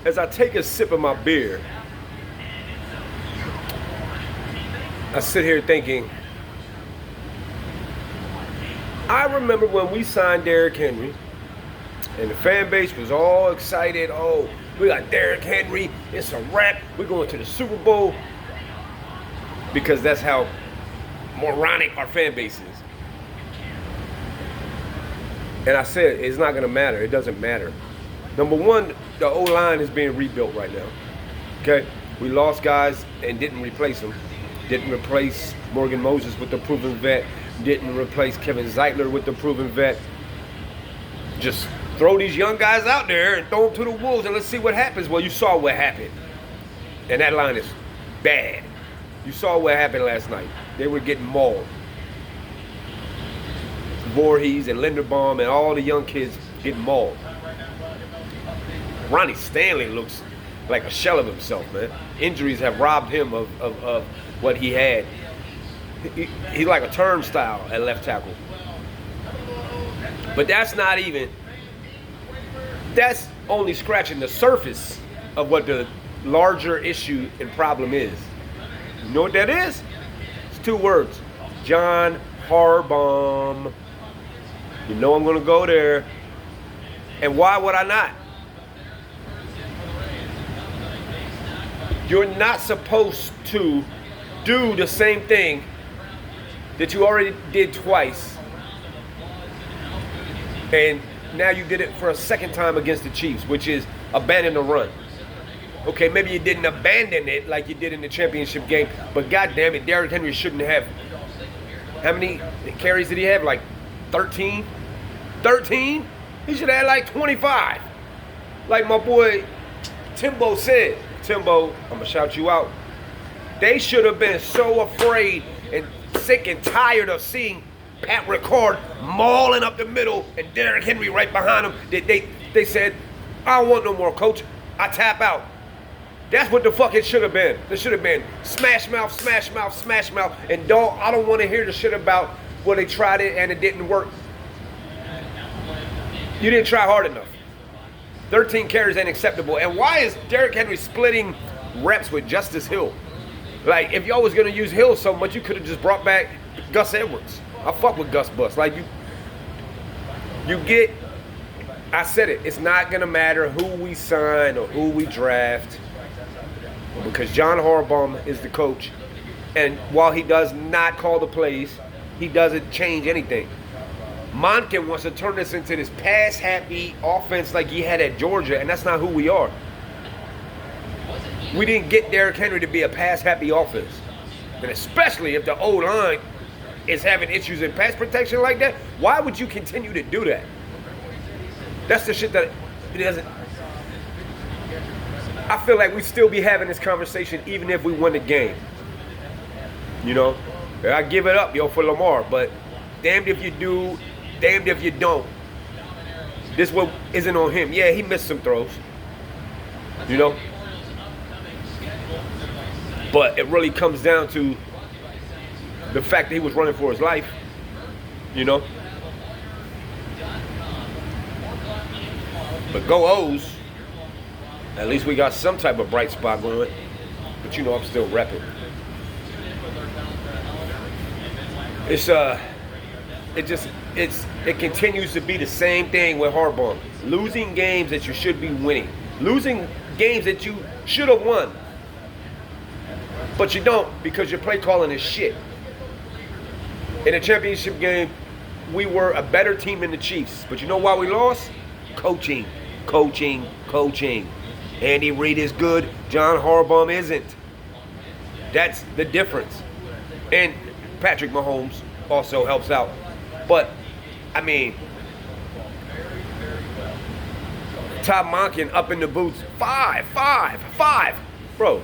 as I take a sip of my beer, I sit here thinking, I remember when we signed Derrick Henry, and the fan base was all excited. Oh, we got Derrick Henry. It's a wrap. We're going to the Super Bowl. Because that's how moronic our fan base is. And I said, it's not going to matter. It doesn't matter. Number one, the O-line is being rebuilt right now. Okay? We lost guys and didn't replace them. Didn't replace Morgan Moses with the proven vet. Didn't replace Kevin Zeitler with the proven vet. Just throw these young guys out there and throw them to the wolves and let's see what happens. Well, you saw what happened. And that line is bad. You saw what happened last night. They were getting mauled. Voorhees and Linderbaum and all the young kids getting mauled. Ronnie Stanley looks like a shell of himself, man. Injuries have robbed him of what he had. He's like a turnstile at left tackle. But that's only scratching the surface of what the larger issue and problem is. You know what that is? It's 2 words. John Harbaugh. You know I'm going to go there. And why would I not? You're not supposed to do the same thing that you already did twice. And now you did it for a second time against the Chiefs, which is abandon the run. Okay, maybe you didn't abandon it like you did in the championship game, but goddamn it, Derrick Henry shouldn't have. How many carries did he have? Like 13? 13? He should have had like 25. Like my boy Timbo said. Timbo, I'm going to shout you out. They should have been so afraid and sick and tired of seeing Pat Ricard mauling up the middle and Derrick Henry right behind him that they said, I don't want no more, coach. I tap out. That's what the fuck it should have been. It should have been smash mouth, smash mouth, smash mouth. And I don't want to hear the shit about, well, they tried it and it didn't work. You didn't try hard enough. 13 carries ain't acceptable. And why is Derrick Henry splitting reps with Justice Hill? Like, if y'all was going to use Hill so much, you could have just brought back Gus Edwards. I fuck with Gus Bus. Like, I said it. It's not going to matter who we sign or who we draft. Because John Harbaugh is the coach. And while he does not call the plays, he doesn't change anything. Monken wants to turn this into this pass-happy offense like he had at Georgia, and that's not who we are. We didn't get Derrick Henry to be a pass-happy offense. And especially if the O-line is having issues in pass protection like that, why would you continue to do that? That's the shit that it doesn't. I feel like we'd still be having this conversation even if we won the game. You know? I give it up, for Lamar, but damned if you do, damned if you don't. This one isn't on him. Yeah, he missed some throws. You know? But it really comes down to the fact that he was running for his life. You know? But go O's. At least we got some type of bright spot going. But you know I'm still repping. It continues to be the same thing with Harbaugh. Losing games that you should be winning. Losing games that you should have won. But you don't because your play calling is shit. In the championship game, we were a better team than the Chiefs. But you know why we lost? Coaching. Andy Reid is good. John Harbaugh isn't. That's the difference. And Patrick Mahomes also helps out. But, I mean, Todd Monken up in the boots. Five. Bro.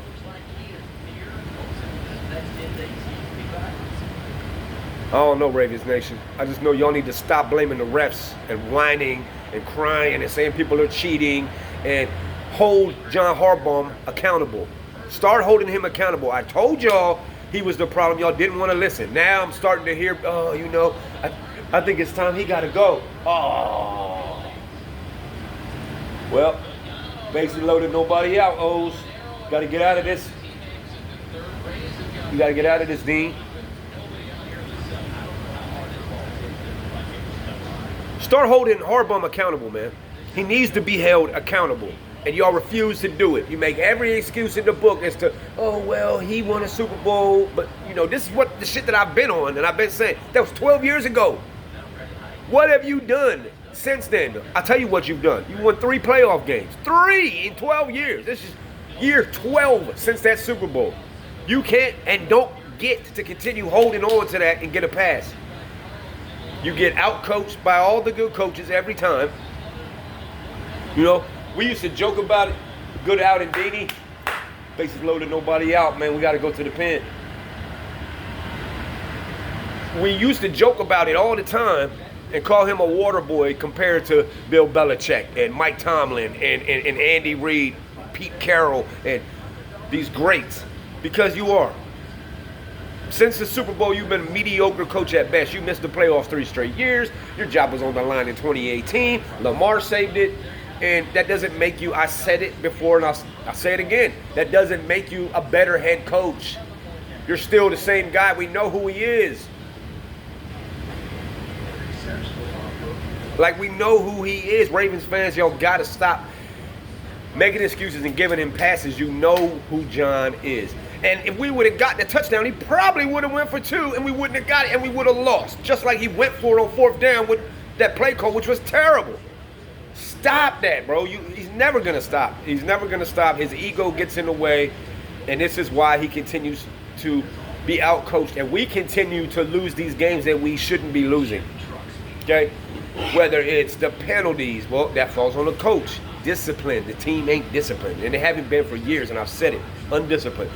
I don't know, Ravens Nation. I just know y'all need to stop blaming the refs and whining and crying and saying people are cheating and hold John Harbaugh accountable. Start holding him accountable. I told y'all he was the problem. Y'all didn't want to listen. Now I'm starting to hear, I think it's time he got to go. Oh. Well, Bases loaded, nobody out, O's. Got to get out of this. You got to get out of this, Dean. Start holding Harbaugh accountable, man. He needs to be held accountable. And y'all refuse to do it. You make every excuse in the book as to, oh, well, he won a Super Bowl. But, you know, this is what the shit that I've been on and I've been saying. That was 12 years ago. What have you done since then? I'll tell you what you've done. You won 3 playoff games. 3 in 12 years. This is year 12 since that Super Bowl. You can't and don't get to continue holding on to that and get a pass. You get out-coached by all the good coaches every time. You know, we used to joke about it. Good out and Dini. Bases loaded, nobody out, man. We got to go to the pen. We used to joke about it all the time and call him a water boy compared to Bill Belichick and Mike Tomlin and Andy Reid, Pete Carroll, and these greats. Because you are. Since the Super Bowl, you've been a mediocre coach at best. You missed the playoffs 3 straight years. Your job was on the line in 2018. Lamar saved it. And that doesn't make you, I said it before and I'll say it again, that doesn't make you a better head coach. You're still the same guy. We know who he is. Like, we know who he is. Ravens fans, y'all got to stop making excuses and giving him passes. You know who John is. And if we would have gotten the touchdown, he probably would have went for 2 and we wouldn't have got it and we would have lost. Just like he went for it on 4th down with that play call, which was terrible. Stop that, bro. He's never going to stop. He's never going to stop. His ego gets in the way, and this is why he continues to be outcoached, and we continue to lose these games that we shouldn't be losing, okay? Whether it's the penalties, well, that falls on the coach. Discipline. The team ain't disciplined, and they haven't been for years, and I've said it, undisciplined.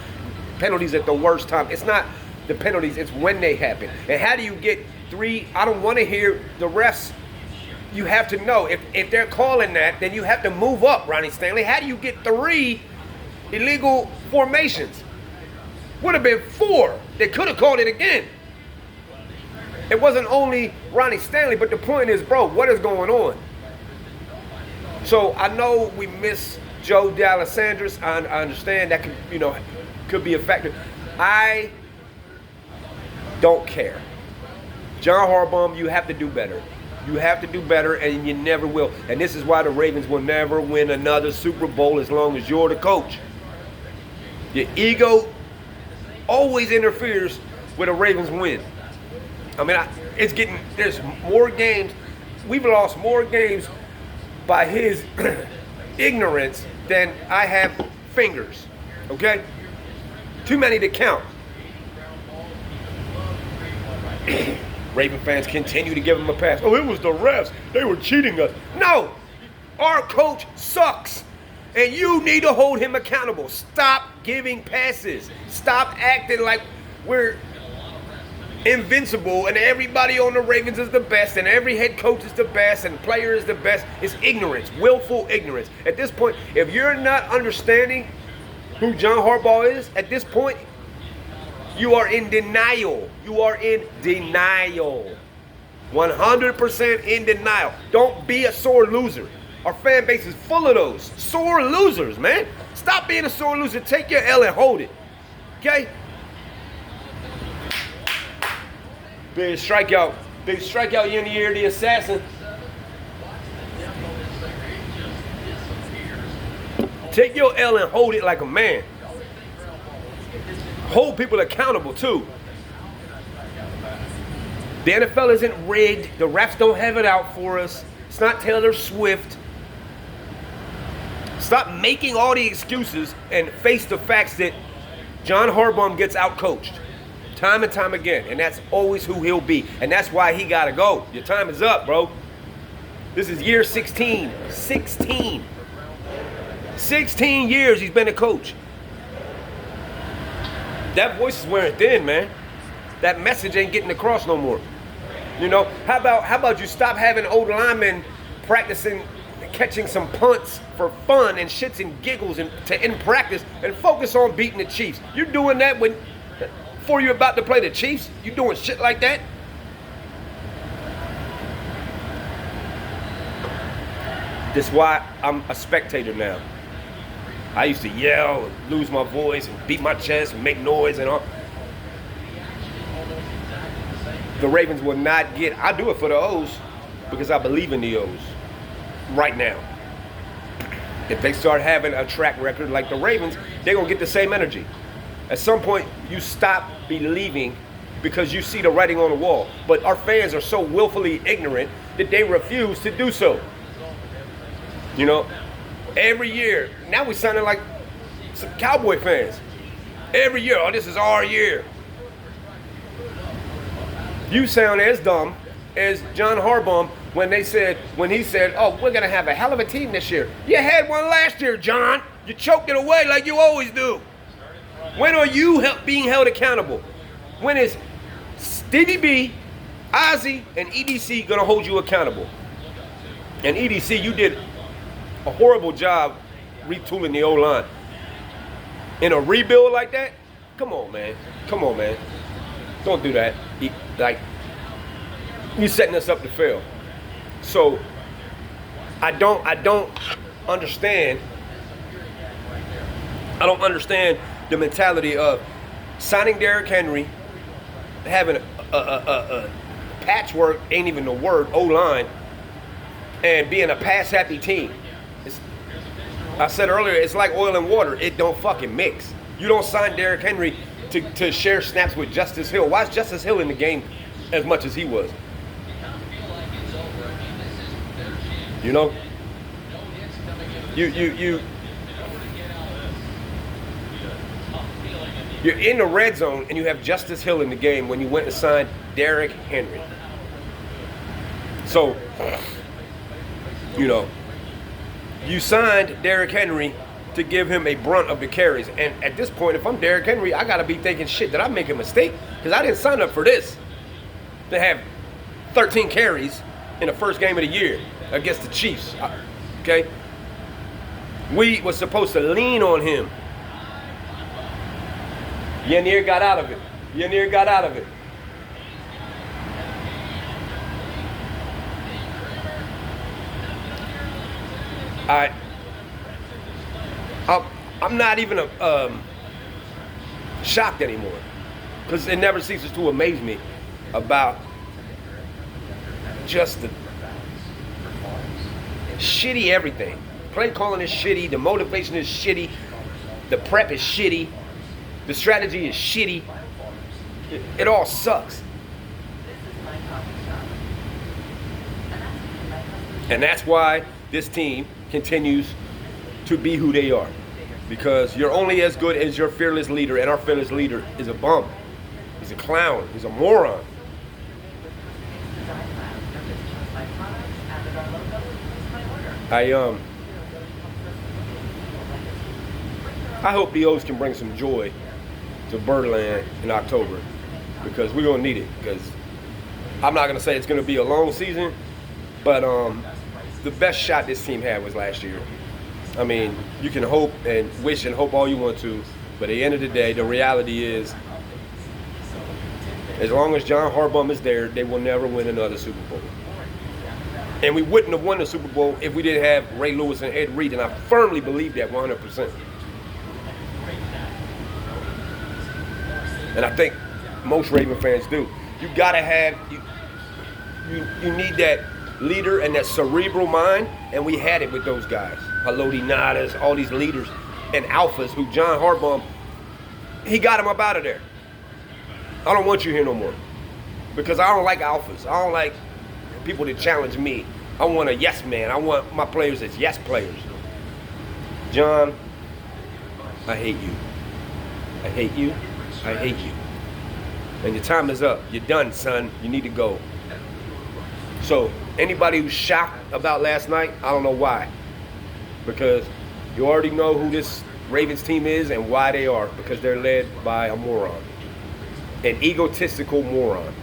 Penalties at the worst time. It's not the penalties, it's when they happen. And how do you get 3? I don't want to hear the refs. You have to know, if they're calling that, then you have to move up, Ronnie Stanley. How do you get 3 illegal formations? Would have been 4. They could have called it again. It wasn't only Ronnie Stanley, but the point is, bro, what is going on? So I know we miss Joe D'Alessandris. I understand that could be a factor. I don't care. John Harbaugh, you have to do better. You have to do better, and you never will. And this is why the Ravens will never win another Super Bowl as long as you're the coach. Your ego always interferes with a Ravens win. I mean, there's more games. We've lost more games by his ignorance than I have fingers, okay? Too many to count. Raven fans continue to give him a pass. Oh, it was the refs. They were cheating us. No, our coach sucks, and you need to hold him accountable. Stop giving passes. Stop acting like we're invincible and everybody on the Ravens is the best and every head coach is the best and player is the best. It's ignorance, willful ignorance. At this point, if you're not understanding who John Harbaugh is, at this point, you are in denial. You are in denial. 100% in denial. Don't be a sore loser. Our fan base is full of those sore losers, man. Stop being a sore loser. Take your L and hold it. Okay? Big strikeout. Big strikeout in the ear, the assassin. Take your L and hold it like a man. Hold people accountable too. The NFL isn't rigged. The refs don't have it out for us. It's not Taylor Swift. Stop making all the excuses and face the facts that John Harbaugh gets outcoached time and time again. And that's always who he'll be. And that's why he got to go. Your time is up, bro. This is year 16. 16 years he's been a coach. That voice is wearing thin, man. That message ain't getting across no more. You know, how about you stop having old linemen practicing catching some punts for fun and shits and giggles and in practice and focus on beating the Chiefs. You're doing that before you're about to play the Chiefs? You doing shit like that? That's why I'm a spectator now. I used to yell and lose my voice and beat my chest and make noise and all. The Ravens will not get, I do it for the O's because I believe in the O's right now. If they start having a track record like the Ravens, they're going to get the same energy. At some point, you stop believing because you see the writing on the wall. But our fans are so willfully ignorant that they refuse to do so. You know, every year, now we're sounding like some Cowboy fans. Every year, oh, this is our year. You sound as dumb as John Harbaugh when he said, oh, we're going to have a hell of a team this year. You had one last year, John. You choked it away like you always do. When are you being held accountable? When is Stevie B, Ozzie, and EDC going to hold you accountable? And EDC, you did a horrible job retooling the O-line. In a rebuild like that? Come on, man. Come on, man. Don't do that. You're setting us up to fail. So I don't understand. I don't understand the mentality of signing Derrick Henry, having a patchwork, ain't even the word, O-line, and being a pass-happy team. I said earlier, it's like oil and water. It don't fucking mix. You don't sign Derrick Henry to share snaps with Justice Hill. Why is Justice Hill in the game as much as he was? You know? You're in the red zone and you have Justice Hill in the game when you went and signed Derrick Henry. So, you know, you signed Derrick Henry to give him a brunt of the carries. And at this point, if I'm Derrick Henry, I got to be thinking, shit, did I make a mistake? Because I didn't sign up for this. To have 13 carries in the first game of the year against the Chiefs. Okay? We were supposed to lean on him. Yannier got out of it. Yannier got out of it. I'm not even shocked anymore, because it never ceases to amaze me about just the shitty everything. Play calling is shitty, the motivation is shitty, the prep is shitty, the strategy is shitty. It all sucks. And that's why this team continues to be who they are. Because you're only as good as your fearless leader, and our fearless leader is a bum. He's a clown. He's a moron. I hope the O's can bring some joy to Birdland in October, because we're gonna need it. Because I'm not gonna say it's gonna be a long season, but the best shot this team had was last year. I mean, you can hope and wish and hope all you want to, but at the end of the day, the reality is, as long as John Harbaugh is there, they will never win another Super Bowl. And we wouldn't have won the Super Bowl if we didn't have Ray Lewis and Ed Reed, and I firmly believe that 100%. And I think most Raven fans do. You gotta have, you need that leader and that cerebral mind, and we had it with those guys. Haloti Nadas, all these leaders and alphas who John Harbaugh, he got them up out of there. I don't want you here no more, because I don't like alphas. I don't like people that challenge me. I want a yes man. I want my players as yes players. John, I hate you. I hate you. I hate you. And your time is up. You're done, son. You need to go. So anybody who's shocked about last night, I don't know why. Because you already know who this Ravens team is and why they are. Because they're led by a moron. An egotistical moron.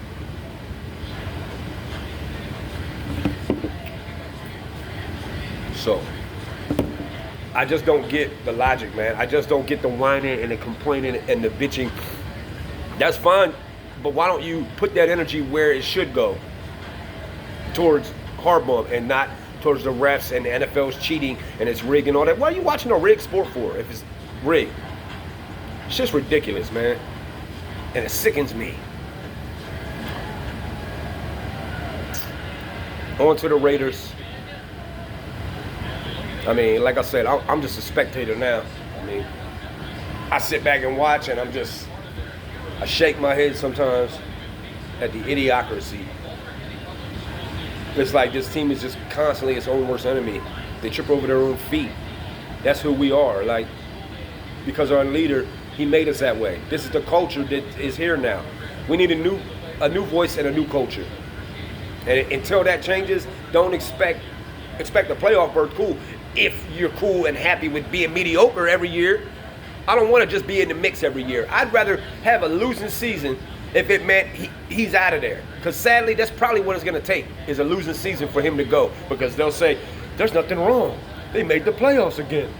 So I just don't get the logic, man. I just don't get the whining and the complaining and the bitching. That's fine, but why don't you put that energy where it should go? Towards Harbaugh and not towards the refs and the NFL's cheating and it's rigged and all that. What are you watching a rigged sport for if it's rigged? It's just ridiculous, man. And it sickens me. On to the Raiders. I mean, like I said, I'm just a spectator now. I mean, I sit back and watch and I shake my head sometimes at the idiocracy. It's like this team is just constantly its own worst enemy. They trip over their own feet. That's who we are. Like, because our leader, he made us that way. This is the culture that is here now. We need a new voice and a new culture. And until that changes, don't expect a playoff berth. Cool. If you're cool and happy with being mediocre every year, I don't want to just be in the mix every year. I'd rather have a losing season if it meant he's out of there. Because sadly, that's probably what it's going to take, is a losing season for him to go. Because they'll say, there's nothing wrong. They made the playoffs again.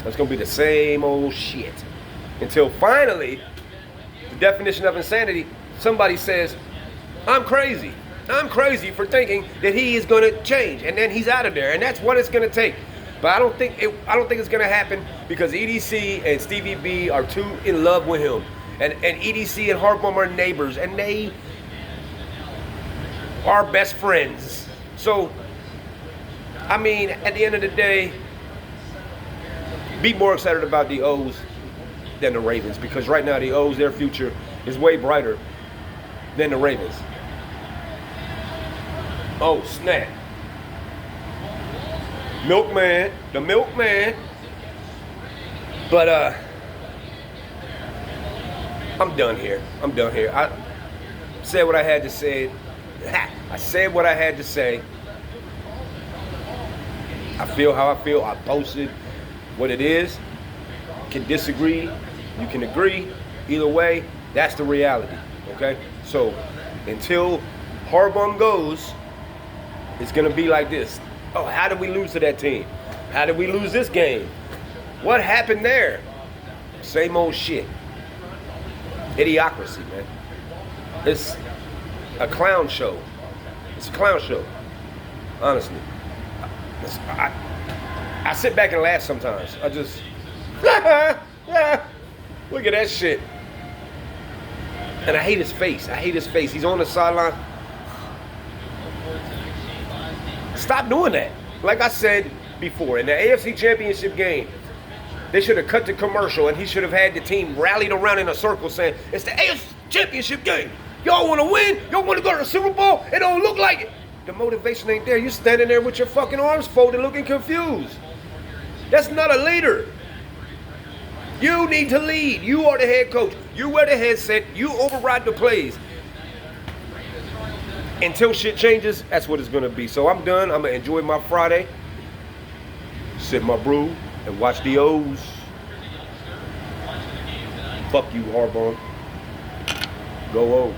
That's going to be the same old shit. Until finally, the definition of insanity, somebody says, I'm crazy. I'm crazy for thinking that he is going to change. And then he's out of there. And that's what it's going to take. But I don't think it's going to happen because EDC and Stevie B are too in love with him. And EDC and Harbaugh are neighbors, and they are best friends. So, I mean, at the end of the day, be more excited about the O's than the Ravens, because right now the O's, their future is way brighter than the Ravens. Oh, snap. Milkman, the milkman. But, I'm done here. I said what I had to say. I said what I had to say. I feel how I feel. I posted what it is. You can disagree. You can agree. Either way, that's the reality. Okay? So, until Harbaugh goes, it's going to be like this. Oh, how did we lose to that team? How did we lose this game? What happened there? Same old shit. Idiocracy, man. It's a clown show. It's a clown show. Honestly. I sit back and laugh sometimes. I just, look at that shit. And I hate his face. He's on the sideline. Stop doing that. Like I said before, in the AFC Championship game, they should have cut the commercial and he should have had the team rallied around in a circle saying, it's the AFC Championship game. Y'all want to win? Y'all want to go to the Super Bowl? It don't look like it. The motivation ain't there. You're standing there with your fucking arms folded looking confused. That's not a leader. You need to lead. You are the head coach. You wear the headset. You override the plays. Until shit changes, that's what it's going to be. So I'm done. I'm going to enjoy my Friday. Sip my brew. And watch the O's. Fuck you, Harbaugh. Go O's.